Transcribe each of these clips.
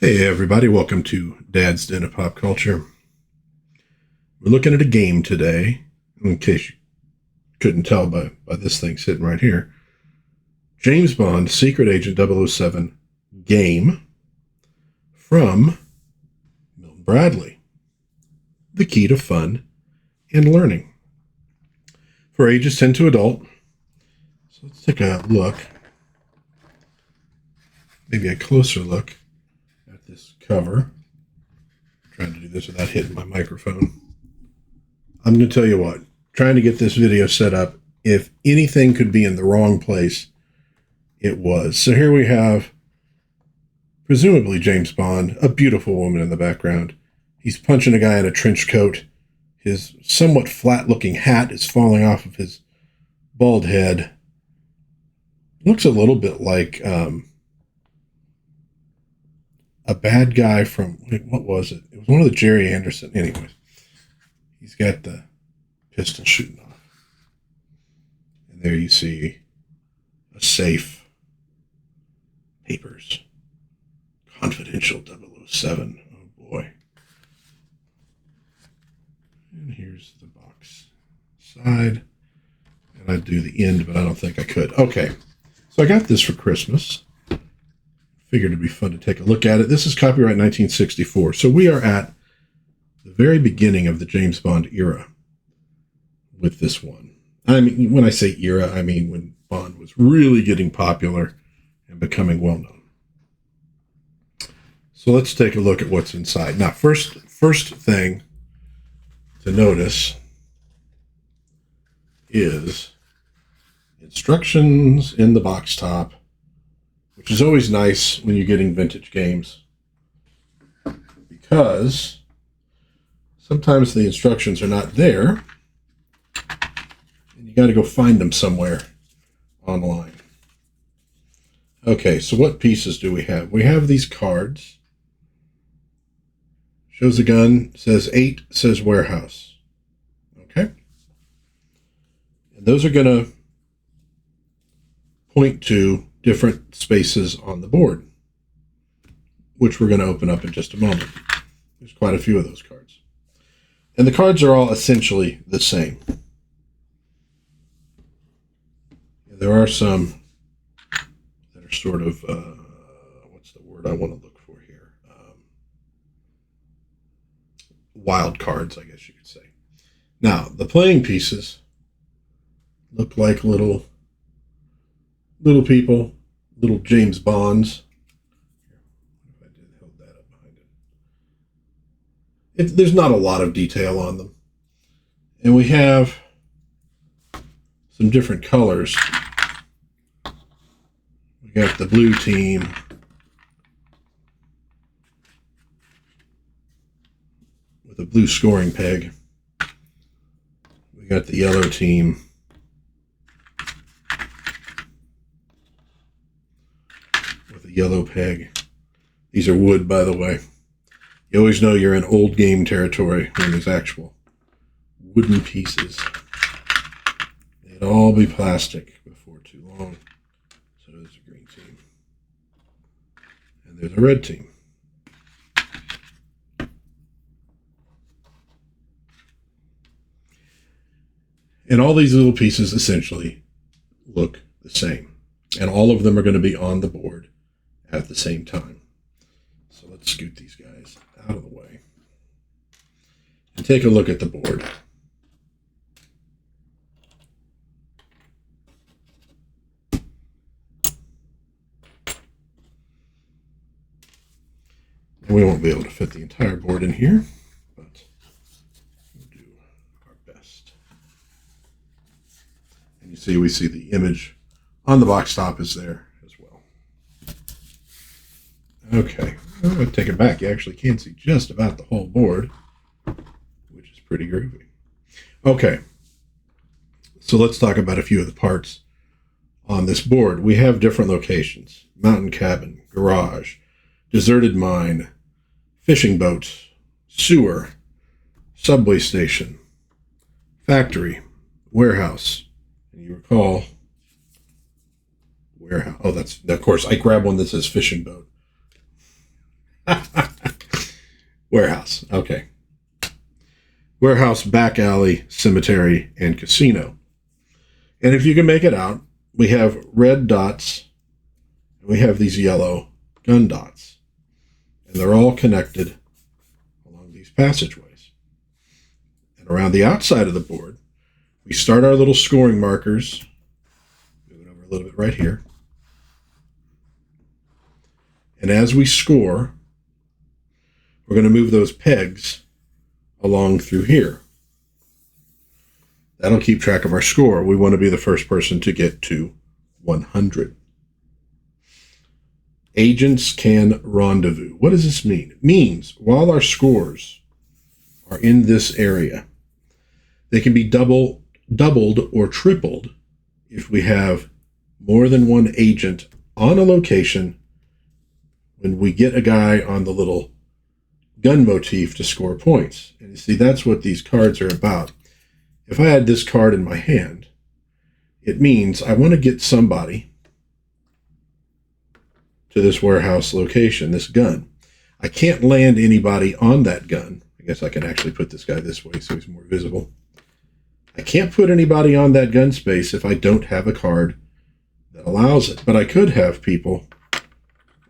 Hey everybody, welcome to Dad's Den of Pop Culture. We're looking at a game today, in case you couldn't tell by this thing sitting right here. James Bond Secret Agent 007 game from Milton Bradley. The key to fun and learning. For ages 10 to adult. So let's take a look. Maybe a closer look at this cover. I'm trying to do this without hitting my microphone. I'm going to tell you what, trying to get this video set up, if anything could be in the wrong place, it was. So here we have, presumably James Bond, a beautiful woman in the background. He's punching a guy in a trench coat. His somewhat flat-looking hat is falling off of his bald head. Looks a little bit like a bad guy from, what was it? It was one of the Gerry Anderson. Anyways, he's got the pistol shooting off. And there you see a safe. Papers. Confidential 007. Oh boy. And here's the box side. And I'd do the end, but I don't think I could. Okay. So I got this for Christmas. Figured it'd be fun to take a look at it. This is copyright 1964. So we are at the very beginning of the James Bond era with this one. I mean, when I say era, I mean when Bond was really getting popular and becoming well known. So let's take a look at what's inside. Now, first thing to notice is instructions in the box top, which is always nice when you're getting vintage games, because sometimes the instructions are not there, and you got to go find them somewhere online. Okay, so what pieces do we have? We have these cards. Shows a gun, says 8, says warehouse. Okay? And those are going to point to different spaces on the board, which we're going to open up in just a moment. There's quite a few of those cards. And the cards are all essentially the same. There are some that are sort of, what's the word I want to look for here? Wild cards, I guess you could say. Now, the playing pieces look like little people, little James Bonds. If I did hold that up behind it. There's not a lot of detail on them. And we have some different colors. We got the blue team. With a blue scoring peg. We got the yellow team. Yellow peg. These are wood, by the way. You always know you're in old game territory when there's actual wooden pieces. They'd all be plastic before too long. So there's a green team. And there's a red team. And all these little pieces essentially look the same. And all of them are going to be on the board at the same time. So let's scoot these guys out of the way and take a look at the board. And we won't be able to fit the entire board in here, but we'll do our best. And you see, we see the image on the box top is there as well. Okay, I'm going to take it back. You actually can see just about the whole board, which is pretty groovy. Okay, so let's talk about a few of the parts on this board. We have different locations: mountain cabin, garage, deserted mine, fishing boat, sewer, subway station, factory, warehouse. And you recall, warehouse. Oh, that's, of course, I grabbed one that says fishing boat. Warehouse. Okay. Warehouse, back alley, cemetery, and casino. And if you can make it out, we have red dots, and we have these yellow gun dots. And they're all connected along these passageways. And around the outside of the board, we start our little scoring markers. Move it over a little bit right here. And as we score, we're going to move those pegs along through here. That'll keep track of our score. We want to be the first person to get to 100. Agents can rendezvous. What does this mean? It means while our scores are in this area, they can be doubled or tripled if we have more than one agent on a location when we get a guy on the little gun motif to score points. And you see, that's what these cards are about. If I had this card in my hand, it means I want to get somebody to this warehouse location, this gun. I can't land anybody on that gun. I guess I can actually put this guy this way so he's more visible. I can't put anybody on that gun space if I don't have a card that allows it. But I could have people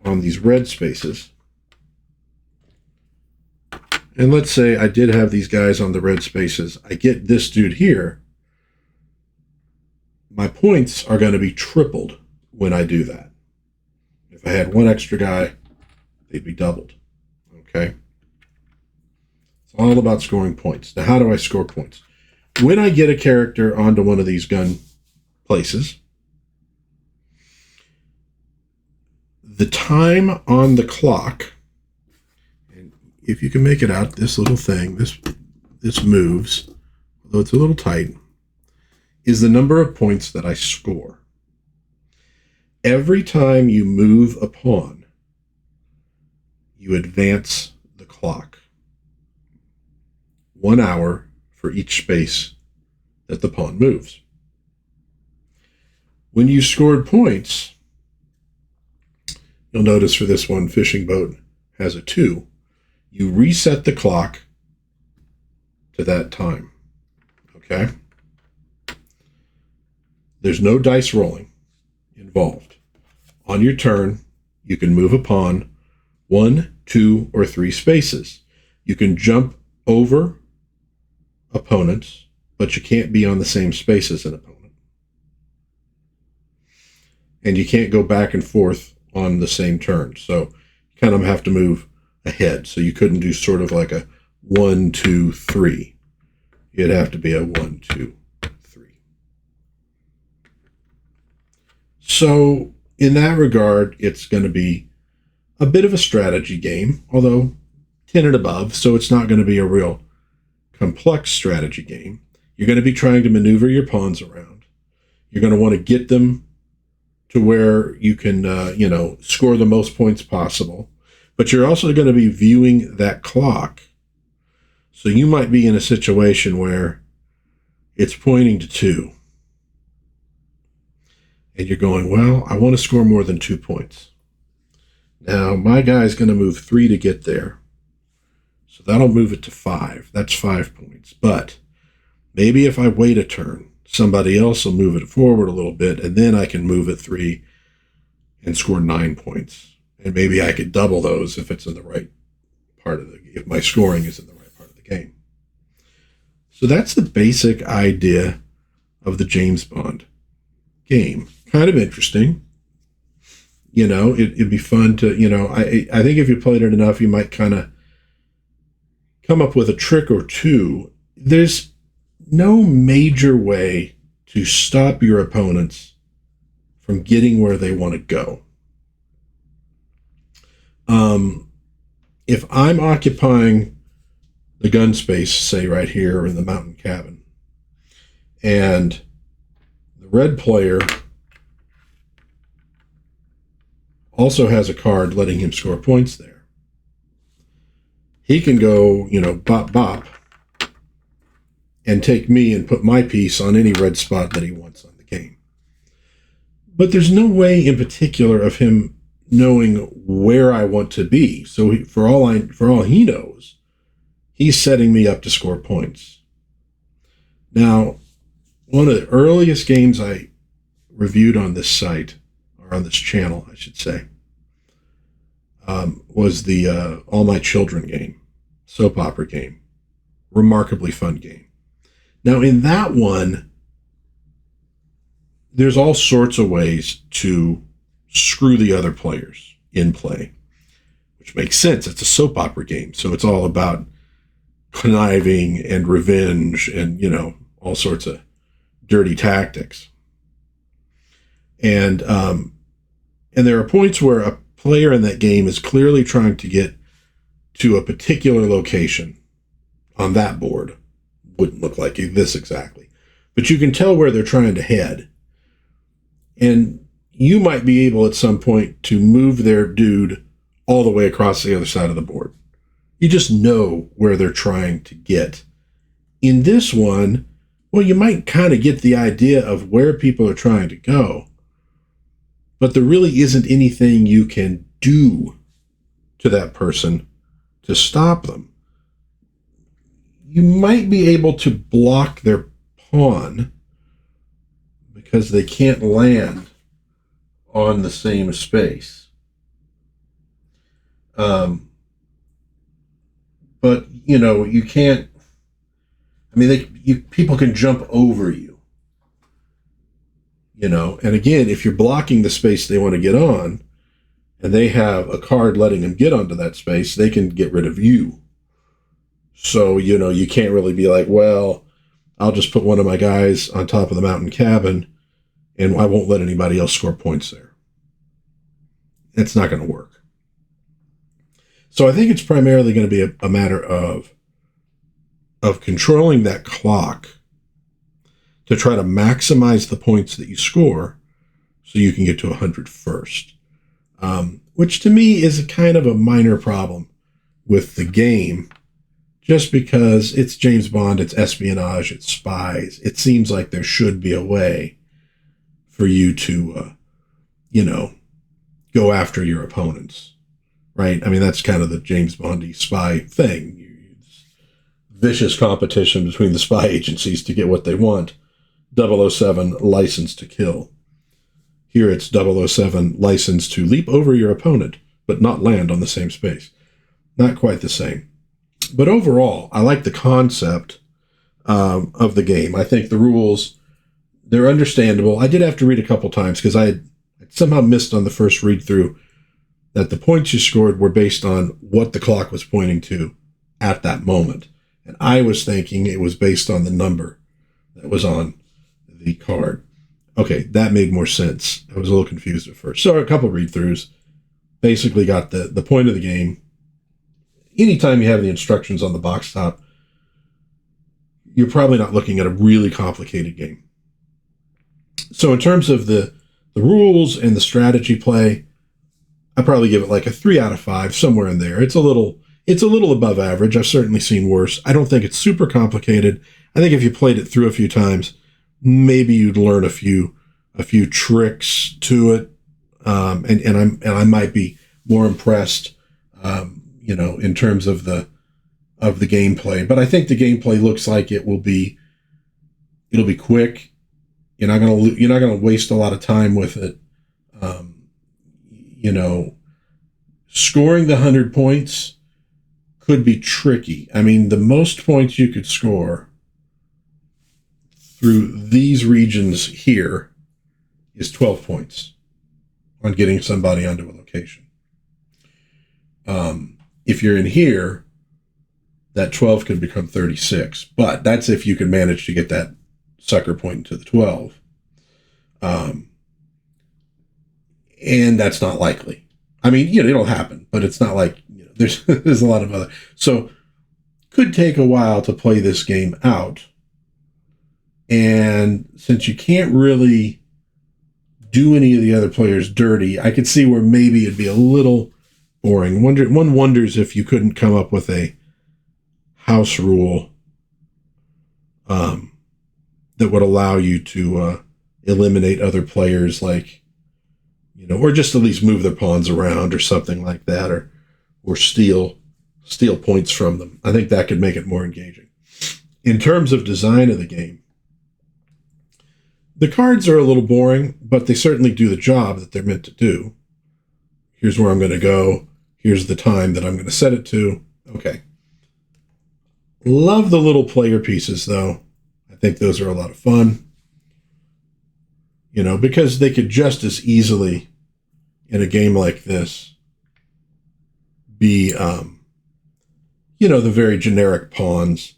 on these red spaces. And let's say I did have these guys on the red spaces. I get this dude here. My points are going to be tripled when I do that. If I had one extra guy, they'd be doubled. Okay? It's all about scoring points. Now, how do I score points? When I get a character onto one of these gun places, the time on the clock, and if you can make it out, this little thing, this moves, although it's a little tight, is the number of points that I score. Every time you move a pawn, you advance the clock 1 hour for each space that the pawn moves. When you scored points, you'll notice for this one, fishing boat has a 2. You reset the clock to that time. Okay? There's no dice rolling involved. On your turn, you can move a pawn 1, 2, or 3 spaces. You can jump over opponents, but you can't be on the same space as an opponent. And you can't go back and forth on the same turn. So you kind of have to move ahead. So you couldn't do sort of like a 1, 2, 3. It'd have to be a 1, 2, 3. So in that regard, it's going to be a bit of a strategy game, although 10 and above, so it's not going to be a real complex strategy game. You're going to be trying to maneuver your pawns around. You're going to want to get them to where you can, score the most points possible. But you're also going to be viewing that clock. So you might be in a situation where it's pointing to 2. And you're going, well, I want to score more than 2 points. Now, my guy's going to move 3 to get there. So that'll move it to 5. That's 5 points. But maybe if I wait a turn, somebody else will move it forward a little bit, and then I can move it 3 and score 9 points. And maybe I could double those if it's in the right part of if my scoring is in the right part of the game. So that's the basic idea of the James Bond game. Kind of interesting. It'd be fun to, I think if you played it enough, you might kind of come up with a trick or two. There's no major way to stop your opponents from getting where they want to go. If I'm occupying the gun space, say right here in the mountain cabin, and the red player also has a card letting him score points there, he can go, bop, bop, and take me and put my piece on any red spot that he wants on the game. But there's no way in particular of him knowing where I want to be. So for all he knows, he's setting me up to score points. Now, one of the earliest games I reviewed on this site, or on this channel, I should say, was the All My Children game, soap opera game. Remarkably fun game. Now, in that one, there's all sorts of ways to screw the other players in play, which makes sense. It's a soap opera game, so it's all about conniving and revenge and, all sorts of dirty tactics. And there are points where a player in that game is clearly trying to get to a particular location on that board. Wouldn't look like this exactly, but you can tell where they're trying to head. And you might be able at some point to move their dude all the way across the other side of the board. You just know where they're trying to get. In this one, well, you might kind of get the idea of where people are trying to go, but there really isn't anything you can do to that person to stop them. You might be able to block their pawn because they can't land on the same space. But, you can't, people can jump over you, and again, if you're blocking the space they want to get on, and they have a card letting them get onto that space, they can get rid of you. So, you can't really be like, well, I'll just put one of my guys on top of the mountain cabin and I won't let anybody else score points there. It's not going to work. So I think it's primarily going to be a matter of controlling that clock to try to maximize the points that you score so you can get to 100 first. Which to me is a kind of a minor problem with the game, just because it's James Bond, it's espionage, it's spies. It seems like there should be a way for you to, go after your opponents, right? That's kind of the James Bondy spy thing. Vicious competition between the spy agencies to get what they want. 007 license to kill. Here it's 007 license to leap over your opponent, but not land on the same space. Not quite the same. But overall, I like the concept of the game. I think the rules, they're understandable. I did have to read a couple times because I had somehow missed on the first read through that the points you scored were based on what the clock was pointing to at that moment. And I was thinking it was based on the number that was on the card. Okay, that made more sense. I was a little confused at first. So a couple read-throughs basically got the point of the game. Anytime you have the instructions on the box top, you're probably not looking at a really complicated game. So in terms of the rules and the strategy play, I probably give it like a 3 out of 5, somewhere in there. It's a little above average. I've certainly seen worse. I don't think it's super complicated. I think if you played it through a few times, maybe you'd learn a few tricks to it, and I might be more impressed, in terms of the gameplay. But I think the gameplay looks like it'll be quick. You're not gonna waste a lot of time with it. Scoring the 100 points could be tricky. The most points you could score through these regions here is 12 points on getting somebody onto a location. If you're in here, that 12 could become 36, but that's if you can manage to get that sucker point into the 12. And that's not likely. It'll happen, but it's not like, there's a lot of other. So could take a while to play this game out. And since you can't really do any of the other players dirty, I could see where maybe it'd be a little boring. One wonders if you couldn't come up with a house rule that would allow you to eliminate other players, like, or just at least move their pawns around or something like that, or steal points from them. I think that could make it more engaging. In terms of design of the game, the cards are a little boring, but they certainly do the job that they're meant to do. Here's where I'm going to go. Here's the time that I'm going to set it to. Okay. Love the little player pieces, though. I think those are a lot of fun. Because they could just as easily, in a game like this, be, the very generic pawns.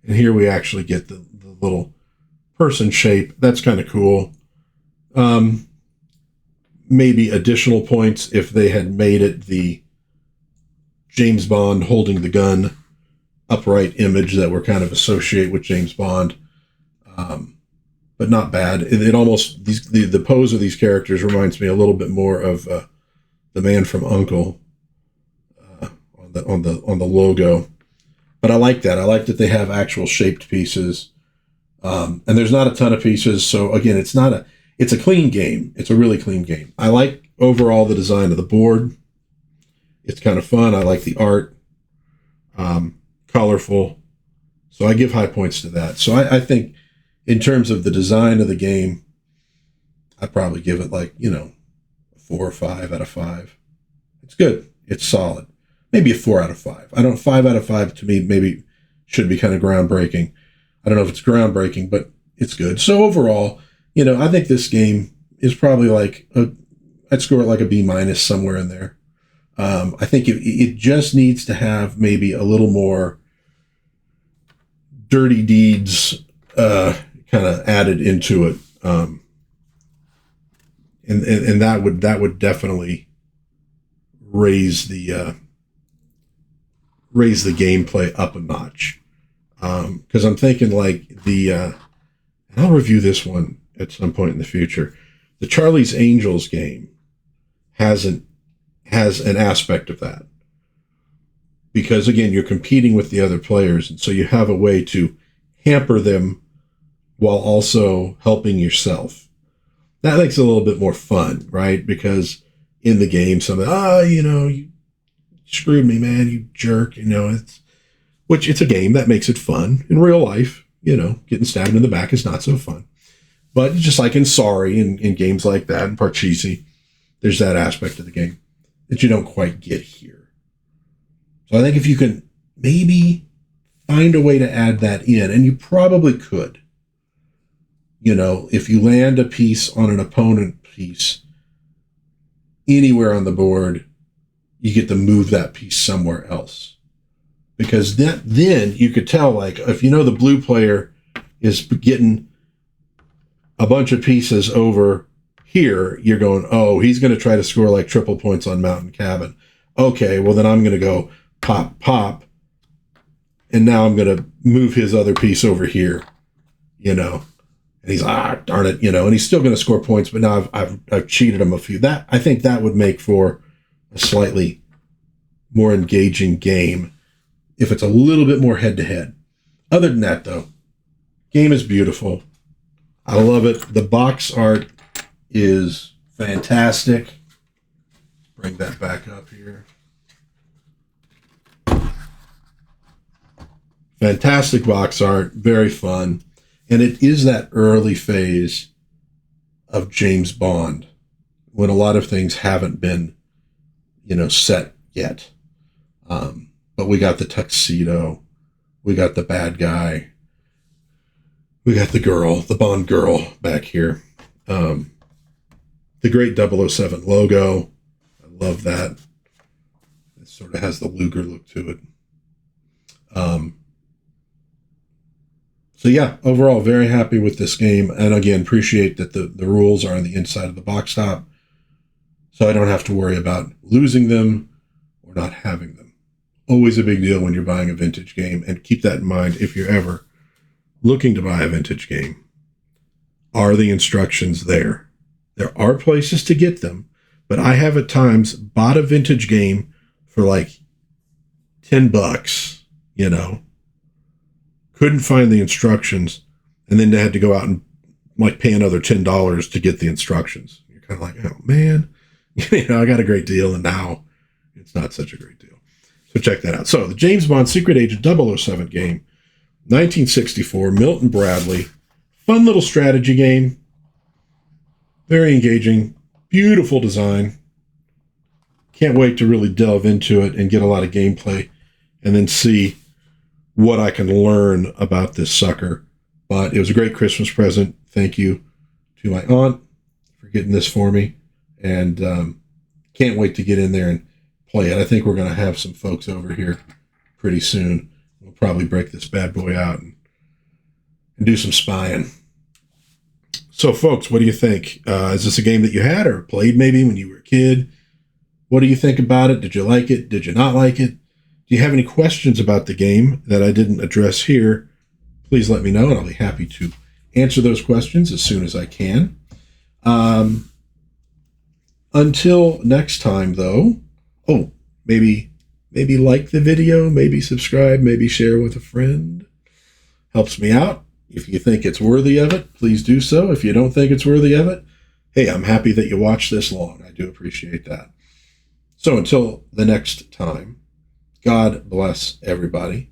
And here we actually get the little person shape. That's kind of cool. Maybe additional points if they had made it the James Bond holding the gun upright image that we're kind of associate with James Bond. But not bad. It almost, the pose of these characters reminds me a little bit more of the man from U.N.C.L.E. On the logo. But I like that. I like that they have actual shaped pieces. And there's not a ton of pieces. So again, it's a clean game. It's a really clean game. I like overall the design of the board. It's kind of fun. I like the art. Colorful. So I give high points to that. So I think in terms of the design of the game, I'd probably give it 4 or 5 out of 5. It's good. It's solid. Maybe a 4 out of 5. 5 out of 5 to me maybe should be kind of groundbreaking. I don't know if it's groundbreaking, but it's good. So overall, I think this game is probably I'd score it like a B- somewhere in there. I think it just needs to have maybe a little more dirty deeds kind of added into it. And that would definitely raise the gameplay up a notch. Because I'm thinking and I'll review this one at some point in the future. The Charlie's Angels game has an aspect of that. Because again, you're competing with the other players, and so you have a way to hamper them while also helping yourself. That makes it a little bit more fun, right? Because in the game, you screwed me, man, you jerk. It's a game that makes it fun. In real life, getting stabbed in the back is not so fun. But just like in Sorry and in games like that, and Parcheesi, there's that aspect of the game that you don't quite get here. So I think if you can maybe find a way to add that in, and you probably could, if you land a piece on an opponent piece anywhere on the board, you get to move that piece somewhere else. Because then you could tell, if the blue player is getting a bunch of pieces over here, you're going, oh, he's going to try to score triple points on Mountain Cabin. Okay, well then I'm going to go pop, and now I'm going to move his other piece over here, and he's darn it, and he's still going to score points, but now I've cheated him a few. I think that would make for a slightly more engaging game if it's a little bit more head to head. Other than that, though, game is beautiful. I love it. The box art is fantastic. Bring that back up here. Fantastic box art, very fun. And it is that early phase of James Bond when a lot of things haven't been, set yet. But we got the tuxedo. We got the bad guy. We got the Bond girl back here. The great 007 logo. I love that. It sort of has the Luger look to it. So yeah, overall, very happy with this game. And again, appreciate that the rules are on the inside of the box top. So I don't have to worry about losing them or not having them. Always a big deal when you're buying a vintage game. And keep that in mind if you're ever looking to buy a vintage game. Are the instructions there? There are places to get them, but I have at times bought a vintage game for $10, couldn't find the instructions, and then they had to go out and pay another $10 to get the instructions. You're kind of like, oh man. I got a great deal, and now it's not such a great deal. So check that out. So the James Bond Secret Agent 007 game, 1964, Milton Bradley. Fun little strategy game. Very engaging. Beautiful design. Can't wait to really delve into it and get a lot of gameplay and then see what I can learn about this sucker. But it was a great Christmas present. Thank you to my aunt for getting this for me. And can't wait to get in there and play it. I think we're going to have some folks over here pretty soon. We'll probably break this bad boy out and do some spying. So, folks, what do you think? Is this a game that you had or played maybe when you were a kid? What do you think about it? Did you like it? Did you not like it? Do you have any questions about the game that I didn't address here? Please let me know, and I'll be happy to answer those questions as soon as I can. Until next time, though, maybe like the video, maybe subscribe, maybe share with a friend. Helps me out. If you think it's worthy of it, please do so. If you don't think it's worthy of it, hey, I'm happy that you watched this long. I do appreciate that. So until the next time, God bless everybody.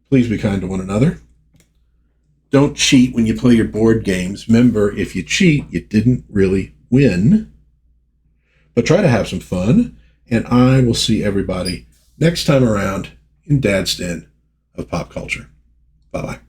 Please be kind to one another. Don't cheat when you play your board games. Remember, if you cheat, you didn't really win. But try to have some fun, and I will see everybody next time around in Dad's Den of Pop Culture. Bye-bye.